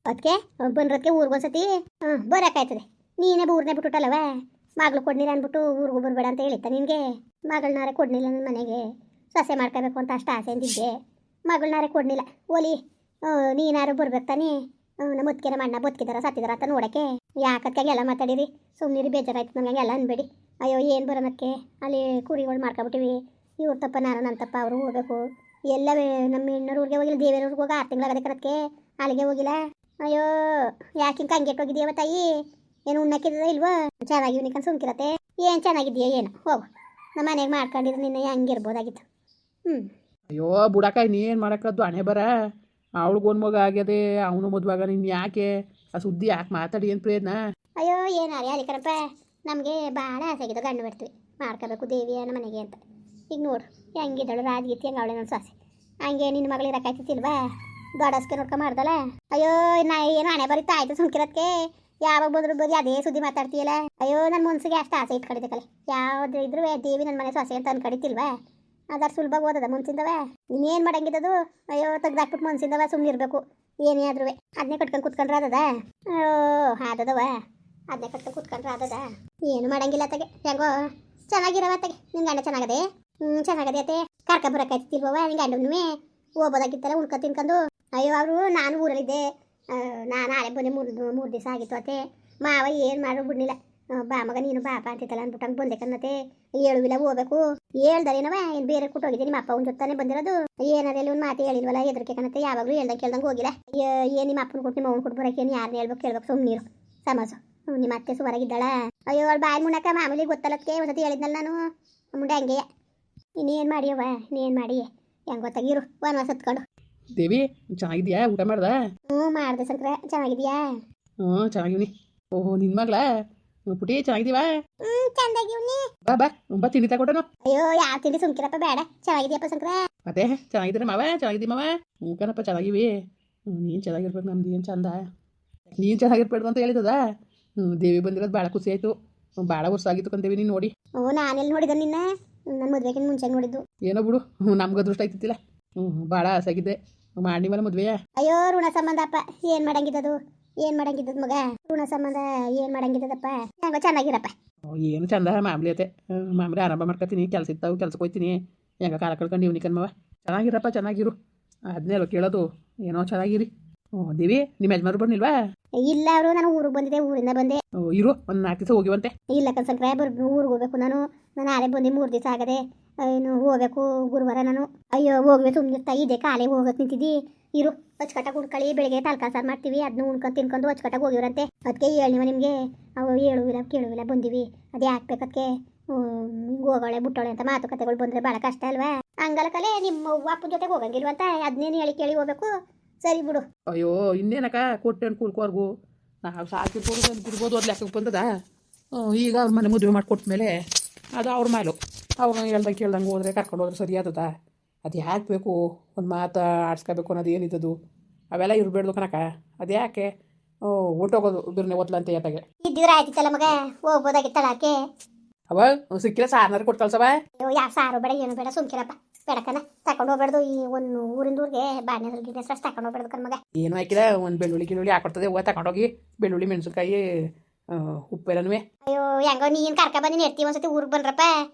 ಅದಕ್ಕೆ ಬಂದ್ರದಕ್ಕೆ ಊರಿಗೆ ಒಂದ್ಸತಿ ಬರೋಕ್ಕಾಯ್ತದೆ. ನೀನೇ ಊರನ್ನೇ ಬಿಟ್ಟುಟಲ್ಲವ, ಮಗಳು ಕೊಡ್ನಿಲ್ಲ ಅಂದ್ಬಿಟ್ಟು ಊರಿಗೂ ಬರಬೇಡ ಅಂತ ಹೇಳಿತ್ತ ನಿನಗೆ. ಮಗಳನ್ನಾರೆ ಕೊಡ್ನಿಲ್ಲ ನನ್ನ ಮನೆಗೆ, ಸೊಸೆ ಮಾಡ್ಕೋಬೇಕು ಅಂತ ಅಷ್ಟು ಆಸೆ ಅಂತಿದ್ದೆ. ಮಗಳನ್ನಾರೆ ಕೊಡ್ನಿಲ್ಲ, ಓಲಿ ನೀನಾರು ಬರ್ಬೇಕು ತಾನೇ. ನಮ್ಮ ಮುತ್ಕೆನ ಮಣ್ಣ ಬದುಕಿದಾರ ಸತ್ತಿದಾರ ಅಂತ ನೋಡೋಕ್ಕೆ. ಯಾಕಕ್ಕೆ ಎಲ್ಲ ಮಾತಾಡಿರಿ, ಸುಮ್ಮನಿರಿ, ಬೇಜಾರಾಯ್ತು ನಮಗೆ ಎಲ್ಲ ಅನ್ಬೇಡಿ. ಅಯ್ಯೋ ಏನು ಬರೋದಕ್ಕೆ, ಅಲ್ಲಿ ಕುರಿಗಳು ಮಾಡ್ಕೊಬಿಟ್ಟಿವಿ. ಇವ್ರ ತಪ್ಪ ನಾನು, ನನ್ನ ತಪ್ಪ ಅವರು ಹೋಗ್ಬೇಕು. ಎಲ್ಲ ನಮ್ಮ ಹೆಣ್ಣೂರು ಊರಿಗೆ ಹೋಗಿಲ್ಲ, ದೇವೇರೂರಿಗೆ ಹೋಗಿ 6 ತಿಂಗಳಾಗದೆ ಕಣಕ್ಕೆ, ಅಲ್ಲಿಗೆ ಹೋಗಿಲ್ಲ. ಅಯ್ಯೋ ಯಾಕಿಂಕ ಹಂಗೆಟ್ಟು ಹೋಗಿದ್ದೀಯವ ತಾಯಿ, ಏನು ಉಣ್ಣಕ್ಕಿದ ಇಲ್ವೋ? ಚೆನ್ನಾಗಿ ನಿಕನ್ ಸುಮ್ಕಿರತ್ತೆ. ಏನು ಚೆನ್ನಾಗಿದ್ದೀಯ ಏನು, ಹೋಗು ನಮ್ಮ ಮನೆಗೆ ಮಾಡ್ಕೊಂಡಿದ್ರೆ ನಿನ್ನೆ ಹಂಗಿರ್ಬೋದಾಗಿತ್ತು. ಅಯ್ಯೋ ಬುಡಕ ಇನ್ನೇನು ಮಾಡೋಕ್ಕದ್ದು, ಹಣೆ ಬರ. ಅವಳಿಗೊಂದು ಮಗ ಆಗ್ಯದೆ, ಅವನು ಮದುವಾಗ ನೀನು ಯಾಕೆ ಆ ಸುದ್ದಿ ಯಾಕೆ ಮಾತಾಡಿ ಏನು ಪ್ರಯೋಜನ? ಅಯ್ಯೋ ಏನಾರಿ ಅಲ್ಲಿ ಕಣಪ್ಪ, ನಮಗೆ ಭಾಳ ಆಸೆ ಆಗಿದೆ ಗಂಡು ಬಿಡ್ತೀವಿ ಮಾಡ್ಕೋಬೇಕು ದೇವಿಯ ನಮ್ಮ ಮನೆಗೆ ಅಂತ. ಈಗ ನೋಡು ಹೆಂಗಿದ್ದಾಳು ರಾಜಗೀತಿ, ಹೆಂಗೆ ಅವಳೆ ನನ್ನ ಸೊಸೆ. ಹಂಗೆ ನಿನ್ನ ಮಗಳು ಇರೋಕ್ಕಾಯ್ತಿಲ್ವಾ, ದೊಡ್ಡಸ್ಕೆ ನೋಡ್ಕೊ ಮಾಡ್ದಲ್ಲ. ಅಯ್ಯೋ ನಾ ಏನು ಹಣೆ ಬರೀತಾ ಆಯ್ತು ಸುಮ್ಕಿರಕ್ಕೆ. ಯಾವಾಗ ಬಂದ್ರು ಬರೀ ಅದೇ ಸುದ್ದಿ ಮಾತಾಡ್ತೀಯಲ್ಲ. ಅಯ್ಯೋ ನನ್ನ ಮನ್ಸಿಗೆ ಅಷ್ಟು ಆಸೆ ಇಟ್ಕೊಂಡಿದ್ದೆ ಕಲೆ, ಯಾವ್ದು ಇದ್ರು ದೇವಿ ನನ್ನ ಮನೆ ಸೊಸೆ ಅಂತ ಅನ್ಕಡಿತಿಲ್ವಾ. ಅದಾರು ಸುಲಭ ಓದದ ಮನ್ಸಿಂದವ, ಇನ್ನೇನು ಮಾಡಂಗಿದ್ದದು. ಅಯ್ಯೋ ತೆಗ್ದಾಕ್ಬಿಟ್ಟು ಮನ್ಸಿಂದವ ಸುಮ್ಮನೆ ಇರಬೇಕು. ಏನೇ ಆದ್ರೂ ಅದನ್ನೇ ಕಟ್ಕೊಂಡು ಕುತ್ಕೊಂಡ್ರೆ ಅದದ. ಅಯ್ಯೋ ಆದದವ, ಅದನ್ನೇ ಕಟ್ಕೊಂಡು ಕುತ್ಕೊಂಡ್ರೆ ಅದದ. ಏನು ಮಾಡಂಗಿಲ್ಲ ತಗೆ, ಹೆಂಗೋ ಚೆನ್ನಾಗಿರವ ತಗೆ. ನಿನ್ನ ಗಂಡ ಚೆನ್ನಾಗದೆ? ಚೆನ್ನಾಗದೆ ಅತ್ತೆ. ಕರ್ಕೊಬರಕ್ಕಾಯ್ತಿಲ್ವವ ನಿನ್ನ ಗಂಡನೂ? ಹೋಗ್ಬೋದಾಗಿತ್ತಲ್ಲ ಉಳ್ಕೊ ತಿನ್ಕೊಂಡು. ಅಯ್ಯೋ ಅವರು ನಾನು ಊರಲ್ಲಿದ್ದೆ, ನಾನು ಆಳೆ ಬಂದೆ 3 ದಿವಸ ಆಗಿತ್ತು ಅತ್ತೆ. ಮಾವ ಏನು ಮಾಡೋ ಬಿಡ್ನಿಲ್ಲ. ಬಾ ಮಗ ನೀನು ಬಾಪ ಅಂತಿತ್ತಲ್ಲ ಅಂದ್ಬಿಟ್ಟು ಹಂಗೆ ಬಂದೆ ಕನ್ನತ್ತೆ. ಹೇಳುವಿಲ್ಲ ಹೋಗ್ಬೇಕು ಹೇಳ್ದಾರೇನವ, ಏನು ಬೇರೆ ಕೊಟ್ಟೋಗಿದ್ದೆ ನಿಮ್ಮ ಅಪ್ಪ ಒಂದು ಜೊತಾನೆ ಬಂದಿರೋದು. ಏನಾರೆಲ್ಲ ಒಂದು ಮಾತು ಹೇಳಿಲ್ವಲ್ಲ ಹೆದರಿಕೆ ಕನ್ನತ್ತೆ. ಯಾವಾಗಲೂ ಹೇಳ್ದಂಗೆ ಕೇಳ್ದಂಗೆ ಹೋಗಿಲ್ಲ. ಏನು ನಿಮ್ಮ ಅಪ್ಪನ ಕೊಟ್ಟು ನಿಮ್ಮ ಅವ್ನು ಕೊಟ್ಟು ಬರೋಕೆ ಏನು ಯಾರನ್ನ ಹೇಳ್ಬೇಕು ಕೇಳ್ಬೇಕು ಸುಮ್ಮನೀರು ಸಮಾಸು. ನಿಮ್ಮ ಅತ್ತೆ ಸುಮಾರಾಗಿದ್ದಾಳ. ಅಯ್ಯೋ ಅವಳು ಬಾಯಿ ಮುಣ್ಣಕ್ಕ ಮಾಮೂಲಿ ಗೊತ್ತಲ್ಲದಕ್ಕೆ ಒಂದ್ಸತಿ ಹೇಳಿದ್ನಲ್ಲ ನಾನು ಮುಂಡೆ ಹಂಗೆ. ಇನ್ನೇನು ಮಾಡಿಯವ, ಇನ್ನೇನು ಮಾಡಿ ಹೆಂಗೆ ಗೊತ್ತಾಗಿರು ವನವಾಸ ಹತ್ಕೊಂಡು. ದೇವಿ ಚೆನ್ನಾಗಿದ್ಯಾ, ಊಟ ಮಾಡ್ದ? ಮಾಡಿದೆ ಸಂಕ್ರ, ಚೆನ್ನಾಗಿದ್ಯಾ? ಚೆನ್ನಾಗಿವ್ನಿ. ಓಹೋ ನಿನ್ನ ಮಗಳ ಪುಟಿ ಚೆನ್ನಾಗಿದೀವಾ? ಚಂದಾಗಿವ್ನಿ. ಬಾ ಬಾ ಬಾ ತಿಂಡಿ ತಗೊಟ್ಟನು. ಅಯ್ಯೋ ಯಾವ ತಿಂಡಿ ಸುಮ್ಕಿರಪ್ಪ ಬೇಡ, ಚೆನ್ನಾಗಿದ್ಯಪ್ಪ ಸಂಕ್ರ. ಮತ್ತೆ ಚೆನ್ನಾಗಿದ್ದೀರ ಮಾವ? ಚೆನ್ನಾಗಿದ್ದೀ ಮಾವ? ಕಣಪ್ಪ ಚೆನ್ನಾಗಿವಿ. ನೀನು ಚೆನ್ನಾಗಿರ್ಬೇಕು, ನಮ್ದು ಏನು ಚಂದ. ನೀನು ಚೆನ್ನಾಗಿರ್ಬೇಡ್ದು ಅಂತ ಹೇಳಿದದ. ದೇವಿ ಬಂದಿರೋದು ಭಾಳ ಖುಷಿ ಆಯಿತು, ಭಾಳ ವರ್ಷ ಆಗಿತ್ತು ಕಂದೇವಿ ನೀನು ನೋಡಿ. ನಾನೆಲ್ಲಿ ನೋಡಿದ ನಿನ್ನ, ನನ್ನ ಮದುವೆಗಿಂತ ಮುಂಚೆ ನೋಡಿದ್ದು. ಏನೋ ಬಿಡು, ನಮ್ಗೆ ಅದೃಷ್ಟ ಆಯ್ತಿತ್ತಿಲ್ಲ. ಭಾಳ ಆಸೆಗಿದ್ದೆ ಮಾಡಿ ಮೇಲೆ ಮದುವೆ. ಅಯ್ಯೋ ಋಣ ಸಂಬಂಧಪ್ಪ, ಏನು ಮಾಡಂಗಿದ್ದದು, ಏನು ಮಾಡಂಗಿದ್ದದು ಮಗ, ಋಣ ಸಂಬಂಧ ಏನು ಮಾಡಂಗಿದ್ದದಪ್ಪ. ಹೆಂಗೋ ಚೆನ್ನಾಗಿರಪ್ಪ. ಏನು ಚಂದ ಮಾಮೂಲಿ ಅತ್ತೆ, ಮಾಮೂಲಿ ಆರಂಭ ಮಾಡ್ಕೊತೀನಿ, ಕೆಲಸ ಇರ್ತಾವೆ ಕೆಲ್ಸಕ್ಕೆ ಹೋಗ್ತೀನಿ, ಹೆಂಗ ಕಾಲ ಕಳ್ಕೊಂಡು ಇವ್ನಿ ಕಣ್ಮವ. ಚೆನ್ನಾಗಿರಪ್ಪ ಚೆನ್ನಾಗಿರು, ಅದನ್ನೇ ಕೇಳೋದು. ಏನೋ ಚೆನ್ನಾಗಿರಿ. ದೇವಿ ನಿಮ್ಮ ಯಜಮಾರು ಬಂದಿಲ್ವಾ? ಇಲ್ಲ ಅವರು, ನಾನು ಊರಿಗೆ ಬಂದಿದ್ದೆ, ಊರಿಂದ ಬಂದೆ. ಇರು ಒಂದು 4 ದಿವಸ ಹೋಗಿವಂತೆ. ಇಲ್ಲ ಕನ್ಸಂಕ್ರೆ ಊರಿಗೆ ಹೋಗ್ಬೇಕು ನಾನು ಆರೇ ಬಂದು 3 ದಿವಸ ಆಗದೆ. ಇನ್ನು ಹೋಗ್ಬೇಕು ಗುರುವಾರ ನಾನು. ಅಯ್ಯೋ ಹೋಗ್ಬೇಕು ಸುಮ್ಮನೆ ಇದೆ ಕಾಲೇ ಹೋಗಕ್ಕೆ ನಿಂತಿದ್ದಿ. ಇರು ಅಚ್ಚುಕಟ್ಟಾಗಿ ಹುಡ್ಕಳಿ, ಬೆಳಿಗ್ಗೆ ತಲ್ಕಾಲ್ ಸಾರು ಮಾಡ್ತೀವಿ, ಅದನ್ನ ಉಣ್ಕೊಂಡು ತಿನ್ಕೊಂಡು ಅಚ್ಚುಕಟ್ಟಾಗಿ ಹೋಗಿವ್ರಂತೆ. ಅದಕ್ಕೆ ಹೇಳಿವ ನಿಮಗೆ, ಅವು ಹೇಳುವಿಲ್ಲ ಕೇಳುವಿಲ್ಲ ಬಂದಿವಿ, ಅದೇ ಹಾಕ್ಬೇಕದಕ್ಕೆ. ಹೋಗೋಳೆ ಬಿಟ್ಟೋಳೆ ಅಂತ ಮಾತುಕತೆಗಳು ಬಂದರೆ ಭಾಳ ಕಷ್ಟ ಅಲ್ವಾ. ಹಂಗಲ್ಲ ಕಲೆ ನಿಮ್ಮ ಅಪ್ಪನ ಜೊತೆಗೆ ಹೋಗಂಗಿಲ್ವಂತ, ಅದನ್ನೇನು ಹೇಳಿ ಕೇಳಿ ಹೋಗ್ಬೇಕು. ಸರಿ ಬಿಡು. ಅಯ್ಯೋ ಇನ್ನೇನಕ್ಕ ಕೊಟ್ಟೆನು ಕೂಳ್ಕೋರ್ಗು, ನಾವು ಸಾಕಿರ್ಬೋದು ಬಿಡ್ಬೋದು ಅದು ಲೆಕ್ಕಕ್ಕೆ ಬಂದದ. ಈಗ ಅವ್ರ ಮನೆ ಮದುವೆ ಮಾಡಿಕೊಟ್ಮೇಲೆ ಅದು ಅವ್ರ ಮೇಲೂ ಅವ್ರನ್ನ ಹೇಳ್ದಂಗೆ ಕೇಳ್ದಂಗೆ ಹೋದ್ರೆ ಕರ್ಕೊಂಡು ಹೋದ್ರೆ ಸರಿ ಆದದ. ಅದು ಯಾಕೆ ಬೇಕು ಒಂದು ಮಾತು ಆಡ್ಸ್ಕೋಬೇಕು ಅನ್ನೋದು ಏನಿದ್ದದು, ಅವೆಲ್ಲ ಇರಬೇಡ್ದು ಕನಕ. ಅದು ಯಾಕೆ ಹೊಟ್ಟೋಗೋದು ಬಿರ್ನೆ ಓದ್ಲಂತೆ ಯಾತಾಗೆ ಇದ್ದಿದ್ರೆ ಆಯ್ತಿತ್ತಲ್ಲ ಮಗ, ಹೋಗ್ಬೋದಾಗಿತ್ತಲ್ಲ ಆಕೆ. ಅವ ಸಿಕ್ಕಿಲ್ಲ ಸಾರನಾರು ಕೊಟ್ಟು ಕಳ್ಸವ. ಅಯ್ಯೋ ಯಾವ ಸಾರು ಬೇಡ ಏನು ಬೇಡ ಸುಮ್ಕಿರಪ್ಪ, ಬೇಡಕನ ತಗೊಂಡು ಹೋಗ್ಬೇಡ್ದು. ಈ ಒಂದು ಊರಿಂದ ಊರಿಗೆ ಬಾಣ್ಯ ಗಿಡ್ನೆಸ್ ತಗೊಂಡು ಹೋಗ್ಬೇಡ್ದು ಕಣ್ಮಗ. ಏನು ಹಾಕಿಲ್ಲ, ಒಂದು ಬೆಳ್ಳುಳ್ಳಿ ಹಾಕೊಡ್ತದೆ, ಹೂವು ತಗೊಂಡೋಗಿ ಬೆಳ್ಳುಳ್ಳಿ ಮೆಣಸಿನ್ಕಾಯಿ ಉಪ್ಪೆಲ್ಲನೂ. ಅಯ್ಯೋ ಹೆಂಗೋ ನೀನು ಕರ್ಕ ಬನ್ನಿ ನೆಡ್ತೀವಿ ಒಂದ್ಸತಿ ಊರಿಗೆ ಬನ್ರಪ್ಪ,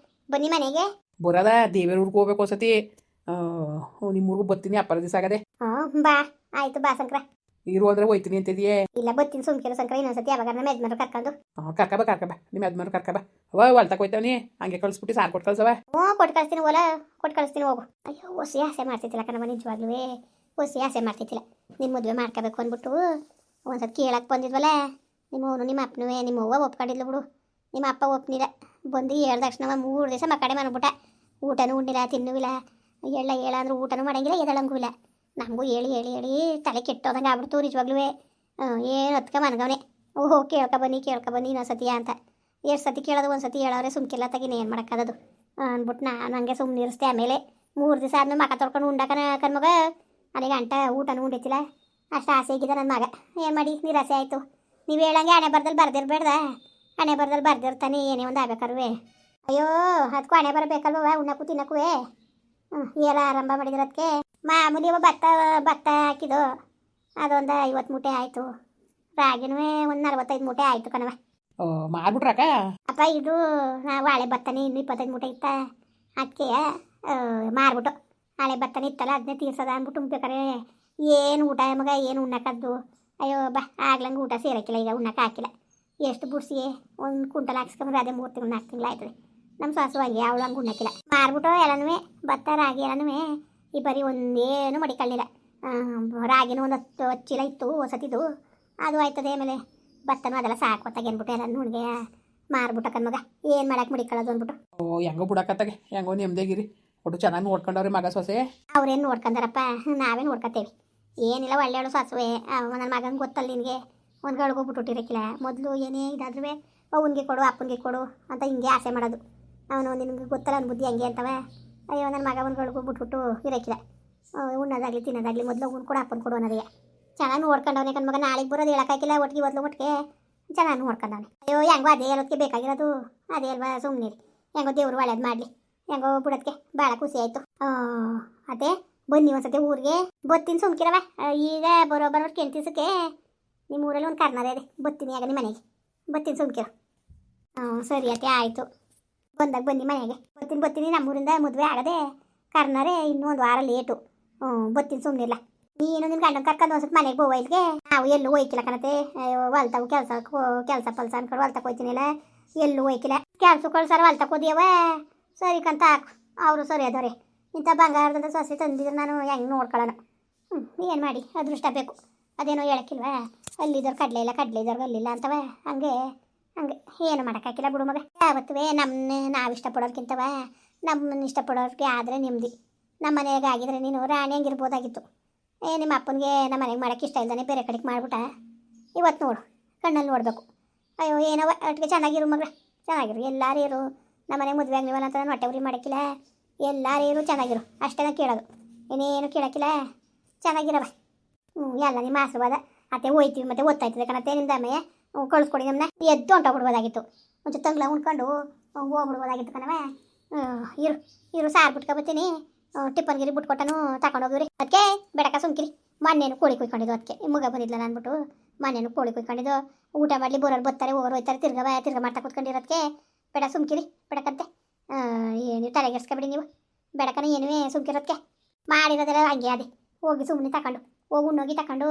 ಬನ್ನಿ ಮನೆಗೆ. ಬರೋದ ದೇವೇರ ಊರಿಗೆ ಹೋಗ್ಬೇಕು ಒಂದ್ಸತಿ, ನಿಮ್ಮ ಊರಿಗೆ ಬರ್ತೀನಿ, ಅಪ್ಪರ ದಿವಸ ಆಗದೆ. ಬಾ ಆಯ್ತು ಬಾ ಸಂಕ್ರ. ಇರು ಅಂದ್ರೆ ಹೋಯ್ತೀನಿ ಅಂತಿದೆಯೇ? ಇಲ್ಲ ಬರ್ತೀನಿ ಸುಮ್ಕಿರು ಸಂಕ್ರ, ಇನ್ನೊಂದ್ಸತಿ ಯಾವಾಗ ನಮ್ಮ ಯಜಮಾನ್ರು ಕರ್ಕೊಂಡು. ಕರ್ಕಬ ನಿಮ್ಮ ಯಜಮಾನ್ರು ಕರ್ಕಬ. ಅವ ಹೊಲ್ತಕ್ಕೆ ಹೋಯ್ತಾವನಿ, ಹಂಗೆ ಕಳಿಸ್ಬಿಟ್ಟು ಸಾರು ಕೊಟ್ಟು ಕಳ್ಸವ. ಕೊಟ್ಟು ಕಳಿಸ್ತೀನಿ, ಓಲ ಕೊಟ್ಟು ಕಳಿಸ್ತೀನಿ ಹೋಗು. ಅಯ್ಯೋ ಹೊಸಿ ಆಸೆ ಮಾಡ್ತಿದ್ದಿಲ್ಲ ಕಣವ, ನಿಜವಾಗ್ಲೂ ಹೊಸಿ ಆಸೆ ಮಾಡ್ತಿದ್ದಿಲ್ಲ. ನಿಮ್ಮ ಮದುವೆ ಮಾಡ್ಕೋಬೇಕು ಅಂದ್ಬಿಟ್ಟು ಒಂದ್ಸತಿ ಕೇಳಕ್ಕೆ ಬಂದಿದ್ವಲ್ಲ. ನಿಮ್ಮವನು ನಿಮ್ಮ ಅಪ್ಪನೂ ನಿಮ್ಮ ಅವ್ವ ಒಪ್ಕೊಂಡಿದ್ಲು ಬಿಡು, ನಿಮ್ಮ ಅಪ್ಪ ಒಪ್ಪನಿಲ್ಲ. ಬಂದು ಹೇಳ್ದ ತಕ್ಷಣ 3 ದಿವಸ ಮಕ್ಕಡೆ ಮಾಡ್ಬಿಟ್ಟ. ಊಟನೂ ಉಂಡಿಲ್ಲ, ತಿನ್ನುವಿಲ್ಲ, ಹೇಳ ಅಂದ್ರೆ ಊಟನೂ ಮಾಡಂಗಿಲ್ಲ, ಎದಳಂಗೂ ಇಲ್ಲ. ನಮಗೂ ಹೇಳಿ ಹೇಳಿ ಹೇಳಿ ತಲೆ ಕೆಟ್ಟೋದಂಗೆ ಆಗ್ಬಿಡ್ತು ನಿಜವಾಗ್ಲೂ. ಏನು ಹೊತ್ಕ ಮನ್ಗವನೆ, ಓಹೋ ಕೇಳ್ಕೊ ಬನ್ನಿ ಇನ್ನೊಂದು ಸತಿಯ ಅಂತ. ಎಷ್ಟು ಸತಿ ಕೇಳೋದು, ಒಂದು ಸತಿ ಹೇಳೋರೆ ಸುಮ್ಕಿಲ್ಲ ತಗಿನ ಏನು ಮಾಡೋಕ್ಕದು ಅಂದ್ಬಿಟ್ಟು ನಾನು ಹಂಗೆ ಸುಮ್ಮನೆ ಇರಿಸ್ತೆ. ಆಮೇಲೆ 3 ದಿವಸ ಆದ್ಮೇಲೆ ಮಕ್ಕ ತೊಳ್ಕೊಂಡು ಉಂಡಕನ ಕಣ್ಮಗ, ಅಲ್ಲಿಗೆ ಗಂಟ ಊಟನೂ ಉಂಡಿತಿಲ್ಲ. ಅಷ್ಟು ಆಸೆ ಆಗಿದ್ದ ನನ್ನ ಮಗ, ಏನು ಮಾಡಿ ನಿರಾಸೆ ಆಯಿತು. ನೀವು ಹೇಳಂಗೆ ಹಣೆ ಬರ್ದಲ್ಲಿ ಬರ್ದಿರ್ಬೇಡ್ದ, ಹಣೆ ಬರ್ದಲ್ಲಿ ಬರ್ದಿರ್ತಾನೆ ಏನೇ ಒಂದು ಆಗ್ಬೇಕಾರುವೆ. ಅಯ್ಯೋ ಅದಕ್ಕೂ ಹಣೆ ಬರಬೇಕಲ್ವ, ಉಣ್ಣಕ್ಕೂ ತಿನ್ನಕ್ಕೂ. ಎಲ್ಲ ಆರಂಭ ಮಾಡಿದಿರೋದಕ್ಕೆ ಮಾಮೂಲಿ ಭತ್ತ ಹಾಕಿದ್ದು ಅದೊಂದು 50 ಮೂಟೆ ಆಯಿತು. ರಾಗಿನೂ ಒಂದು 45 ಮೂಟೆ ಆಯಿತು ಕಣವ. ಮಾರ್ಬಿಟ್ರಾಕ? ಅಪ್ಪ ಇದು ನಾವು ಹಳೆ ಭತ್ತನೇ ಇನ್ನೂ 25 ಮೂಟೆ ಇತ್ತ, ಅದಕ್ಕೆ ಮಾರ್ಬಿಟ್ಟು ಹಳೆ ಭತ್ತನೇ ಇತ್ತಲ್ಲ ಅದನ್ನೇ ತೀರ್ಸೋದ ಅಂದ್ಬಿಟ್ಟು ಬೇಕಾರೆ ಏನು ಊಟ ಮಗ ಏನು ಉಣ್ಣಕ್ಕದ್ದು. ಅಯ್ಯೋ ಬಾ ಆಗ್ಲಂಗೆ ಊಟ ಸೇರಕ್ಕಿಲ್ಲ, ಈಗ ಉಣ್ಣಕ್ಕೆ ಹಾಕಿಲ್ಲ. ಎಷ್ಟು ಬುಡ್ಸಿ ಒಂದು ಕುಂಟಲ್ ಹಾಕ್ಸ್ಕೊಂಡ್ರೆ ಅದೇ 3 ತಿಂಗಳು 4 ತಿಂಗಳು ಆಯ್ತದೆ. ನಮ್ಮ ಸಾಸು ಹಂಗೆ ಅವಳು ಹಂಗೆ ಉಣ್ಣಕ್ಕಿಲ್ಲ. ಮಾರ್ಬಿಟ್ಟು ಎಲ್ಲನೂ ಭತ್ತ ರಾಗಿ ಎಲ್ಲನೂ ಈ ಬರೀ ಒಂದೇನು ಮಡಿಕೊಳ್ಳಿಲ್ಲ. ರಾಗಿನೂ ಒಂದು 10 ಚೀಲ ಇತ್ತು ಹೊಸತಿದ್ದು, ಅದು ಆಯ್ತದೆ. ಆಮೇಲೆ ಭತ್ತನೂ ಅದೆಲ್ಲ ಸಾಕೋತಾಗೆ ಅಂದ್ಬಿಟ್ಟು ಎಲ್ಲ ನುಣ್ಗೆ ಮಾರ್ಬಿಟ್ಟು ಮಗ ಏನು ಮಾಡಕ್ಕೆ ಮಡಿಕೊಳ್ಳೋದು ಅಂದ್ಬಿಟ್ಟು. ಹೆಂಗೋ ಬಿಡಕತ್ತಾಗೆ, ಹೆಂಗೋ ನೆಮ್ಮದಿಗಿರಿ. ಒಟ್ಟು ಚೆನ್ನಾಗಿ ನೋಡ್ಕೊಂಡವ್ರೆ ಮಗ ಸೊಸೆ. ಅವ್ರೇನು ನೋಡ್ಕೊಂಡಾರಪ್ಪ, ನಾವೇ ನೋಡ್ಕೊತೇವೆ. ಏನಿಲ್ಲ ಒಳ್ಳೆಯವಳು ಸಾಸುವೆ. ನನ್ನ ಮಗಂಗೆ ಗೊತ್ತಲ್ಲ ನಿನಗೆ, ಒಂದು ಗಳಿಗೋಗ್ಬಿಟ್ಟಿರಕ್ಕಿಲ್ಲ. ಮೊದಲು ಏನೇ ಇದಾದ್ರೂ ಅವನಿಗೆ ಕೊಡು ಅಪ್ಪನಿಗೆ ಕೊಡು ಅಂತ ಹಿಂಗೆ ಆಸೆ ಮಾಡೋದು. ಅವನು ನಿನಗೆ ಗೊತ್ತಲ್ಲ ಅವ್ನ ಬುದ್ಧಿ ಹಂಗೆ ಅಂತವ. ಅಯ್ಯೋ ನನ್ನ ಮಗ ಒಂದು ಗಳಿಗೋಗ್ಬಿಟ್ಬಿಟ್ಟು ಇರಕ್ಕಿಲ್ಲ. ಉಣ್ಣೋದಾಗಲಿ ತಿನ್ನೋದಾಗಲಿ ಮೊದಲು ಅವ್ನು ಕೊಡು ಅಪ್ಪನ ಕೊಡು ಅನ್ನೋದೇ. ಚೆನ್ನಾಗಿ ನೋಡ್ಕೊಂಡವನೇ ಕಣ್ಮಗ. ಮಗ ನಾಳೆಗೆ ಬರೋದು ಹೇಳೋಕ್ಕಾಗಿಲ್ಲ, ಒಟ್ಟಿಗೆ ಒಟ್ಟಿಗೆ ಚೆನ್ನಾಗಿ ನೋಡ್ಕೊಂಡವನೆ. ಅಯ್ಯೋ ಹೆಂಗೋ ಅದೇ ಹೇಳೋದಕ್ಕೆ ಬೇಕಾಗಿರೋದು, ಅದೇ ಅಲ್ವಾ. ಸುಮ್ಮನೆ ಹೆಂಗೋ ದೇವ್ರು ಒಳ್ಳೇದು ಮಾಡಲಿ. ಹೆಂಗೋ ಬಿಡೋದಕ್ಕೆ ಭಾಳ ಖುಷಿ ಆಯಿತು. ಅದೇ ಬನ್ನಿ ಒಂದ್ಸತಿ ಊರಿಗೆ. ಬತ್ತೀನಿ ಸುಮ್ಕಿರವ. ಈಗ ಬರೋಬ್ಬರ 8 ದಿವಸಕ್ಕೆ ನಿಮ್ಮ ಊರಲ್ಲಿ ಒಂದು ಕರ್ನಾರ ಇದೆ, ಬತ್ತೀನಿ ಆಗ ನಿಮ್ಮ ಮನೆಗೆ. ಬತ್ತೀನಿ ಸುಮ್ಕಿರೋ. ಸರಿ ಅತ್ತೆ ಆಯಿತು, ಬಂದಾಗ ಬನ್ನಿ ಮನೆಗೆ. ಬತ್ತೀನಿ ನಮ್ಮೂರಿಂದ ಮದುವೆ ಆಗದೆ ಕರ್ನಾರೆ ಇನ್ನೂ 1 ವಾರ ಲೇಟು. ಬತ್ತೀನಿ ಸುಮ್ಮನಿಲ್ಲ. ನೀನು ನಿನ್ನ ಗಂಡನ ಕರ್ಕೊಂಡು ಒಂದ್ಸತಿ ಮನೆಗೆ ಬೋವ ಇಲ್ಲಿಗೆ. ನಾವು ಎಲ್ಲೂ ಹೋಯ್ಕಿಲ್ಲ ಕಣತೆ. ಹೊಲ್ತಾವು ಕೆಲಸ ಪಲ್ಸ ಅನ್ಕೊಂಡು ಹೊಲ್ತಕ್ಕೆ ಹೋಯ್ತೀನಿಲ್ಲ, ಎಲ್ಲೂ ಹೋಯ್ಕಿಲ್ಲ. ಕೆಲಸ ಕಳ್ಸಾರ ಹೊಲ್ತಕ್ಕೆ ಹೋದ್ಯವ ಸರಿ ಕಂತ ಹಾಕು. ಅವರು ಸರಿ ಅದವ್ರೆ. ಇಂಥ ಬಂಗಾರದಂತ ಸೊಸೆ ತಂದಿದ್ರೆ ನಾನು ಹೆಂಗೆ ನೋಡ್ಕೊಳ್ಳೋಣ. ಏನು ಮಾಡಿ ಅದೃಷ್ಟ ಬೇಕು. ಅದೇನೋ ಹೇಳಕ್ಕಿಲ್ವ, ಅಲ್ಲಿದ್ದವ್ರು ಕಡಲೆ ಇಲ್ಲ, ಕಡಲೆ ಇದ್ದವ್ರಿಗೆ ಅಲ್ಲಿಲ್ಲ ಅಂತವ. ಹಂಗೆ ಏನು ಮಾಡೋಕ್ಕಾಗಿಲ್ಲ ಬಿಡು ಮಗ. ಯಾವತ್ತೂ ನಾವು ಇಷ್ಟಪಡೋರ್ಗಿಂತವ ನಮ್ಮನ್ನು ಇಷ್ಟಪಡೋರಿಗೆ ಆದರೆ ನೆಮ್ಮದಿ. ನಮ್ಮ ಮನೆಯಾಗ ಆಗಿದ್ರೆ ನೀನು ರಾಣಿ ಹಂಗಿರ್ಬೋದಾಗಿತ್ತು. ನಿಮ್ಮ ಅಪ್ಪನಿಗೆ ನಮ್ಮ ಮನೆಗೆ ಮಾಡೋಕ್ಕೆ ಇಷ್ಟ ಇಲ್ದಾನೆ ಬೇರೆ ಕಡೆಗೆ ಮಾಡ್ಬಿಟ್ಟ. ಇವತ್ತು ನೋಡು ಕಣ್ಣಲ್ಲಿ ನೋಡಬೇಕು. ಅಯ್ಯೋ ಏನವ ಒಟ್ಟಿಗೆ ಚೆನ್ನಾಗಿರು ಮಗ, ಚೆನ್ನಾಗಿರು. ಎಲ್ಲರೂ ಇರು. ನಮ್ಮ ಮನೆಗೆ ಮದುವೆ ಆಗಲಿವಲ್ಲ ಅಂತ ನಾನು ಹೊಟ್ಟೆ ಉರಿ ಮಾಡೋಕ್ಕಿಲ್ಲ. ಎಲ್ಲರೂ ಇರು, ಚೆನ್ನಾಗಿರು. ಅಷ್ಟೇ ಕೇಳೋದು, ಇನ್ನೇನು ಕೇಳೋಕ್ಕಿಲ್ಲ. ಚೆನ್ನಾಗಿರವ. ಎಲ್ಲ ನಿಮ್ಮ ಆಶೀರ್ವಾದ. ಅತ್ತೆ ಹೋಯ್ತೀವಿ ಮತ್ತೆ ಓದ್ತಾಯ್ತದೆ ಕಣತ್ತೆ. ನಿಮ್ದು ಅಮ್ಮಯ್ಯ ಕಳಿಸ್ಕೊಡಿ ನಮ್ಮನ್ನ. ಎದ್ದು ಹೊಂಟೋಗ್ಬಿಡ್ಬೋದಾಗಿತ್ತು. ಒಂಚೂರು ತಂಗ್ಲ ಉಣ್ಕೊಂಡು ಹೋಗ್ಬಿಡ್ಬೋದಾಗಿತ್ತು ಕಣವ. ಇರು ಸಾರು ಬಿಟ್ಕೊಬತ್ತೀನಿ. ಟಿಪ್ಪನ್ಗಿರಿ ಬಿಟ್ಕೊಟ್ಟನು ತಗೊಂಡೋಗಿವ್ರಿ. ಅದಕ್ಕೆ ಬೆಳಕ ಸುಮ್ಕಿರಿ. ಮೊನ್ನೇನು ಕೋಳಿ ಕುಯ್ಕೊಂಡಿದ್ದು, ಅದಕ್ಕೆ ಮಗ ಬಂದಿದ್ಲ ಅಂದ್ಬಿಟ್ಟು ಮೊನ್ನೇನು ಕೋಳಿ ಕುಯ್ಕೊಂಡಿದ್ದು. ಊಟ ಮಾಡಲಿ ಬೋರಲ್ಲಿ ಬರ್ತಾರೆ ಹೋಗೋರು ಹೋಯ್ತಾರೆ, ತಿರ್ಗ ಮಾಡ್ತಾ ಕೂತ್ಕೊಂಡಿರೋದಕ್ಕೆ ಬೇಡ ಸುಮ್ಕಿರಿ. ಬೆಳಕಂತೆ ನೀವು ತಲೆಗೆಡ್ಸ್ಕೊಬಿಡಿ ನೀವು. ಬೆಳಕನ ಏನುವೇ ಸುಮ್ಕಿರೋದಕ್ಕೆ ಮಾಡಿರೋದೆಲ್ಲ ಹಂಗೆ ಅದೇ. ಹೋಗಿ ಸುಮ್ಮನೆ ತಗೊಂಡು ಹೋಗಿ ಉಣ್ಣೋಗಿ ತಗೊಂಡು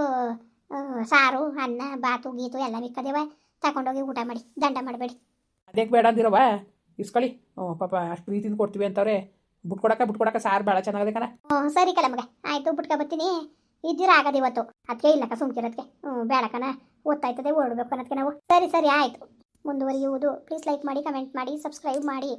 ಸಾರು ಅನ್ನ ಬಾತು ಗೀತು ಎಲ್ಲ ಮಿಕ್ಕದೇವ ತಗೊಂಡೋಗಿ ಊಟ ಮಾಡಿ. ದಂಡ ಮಾಡಬೇಡಿ. ಅದಕ್ಕೆ ಬೇಡ ಅಂದಿರವ ಇಸ್ಕೊಳ್ಳಿ. ಪಾಪ ಅಷ್ಟು ಪ್ರೀತಿಯಿಂದ ಕೊಡ್ತೀವಿ ಅಂತವ್ರೆ. ಬಿಟ್ಕೊಡಕ ಸಾರು ಭಾಳ ಚೆನ್ನಾಗದೆ ಕಣ. ಸರಿ ಕಲ ಮಗ ಆಯಿತು, ಬಿಟ್ಕೊಬತ್ತೀನಿ. ಇದ್ದೀರ ಆಗದು ಇವತ್ತು. ಅದಕ್ಕೆ ಇಲ್ಲಕ್ಕ ಸುಮ್ಕಿರೋದಕ್ಕೆ. ಬೇಡಕನ ಓದ್ತಾಯ್ತದೆ ಓಡಬೇಕು ಅನ್ನೋದಕ್ಕೆ ನಾವು. ಸರಿ ಆಯಿತು. ಮುಂದುವರಿಯುವುದು. ಪ್ಲೀಸ್ ಲೈಕ್ ಮಾಡಿ, ಕಮೆಂಟ್ ಮಾಡಿ, ಸಬ್ಸ್ಕ್ರೈಬ್ ಮಾಡಿ.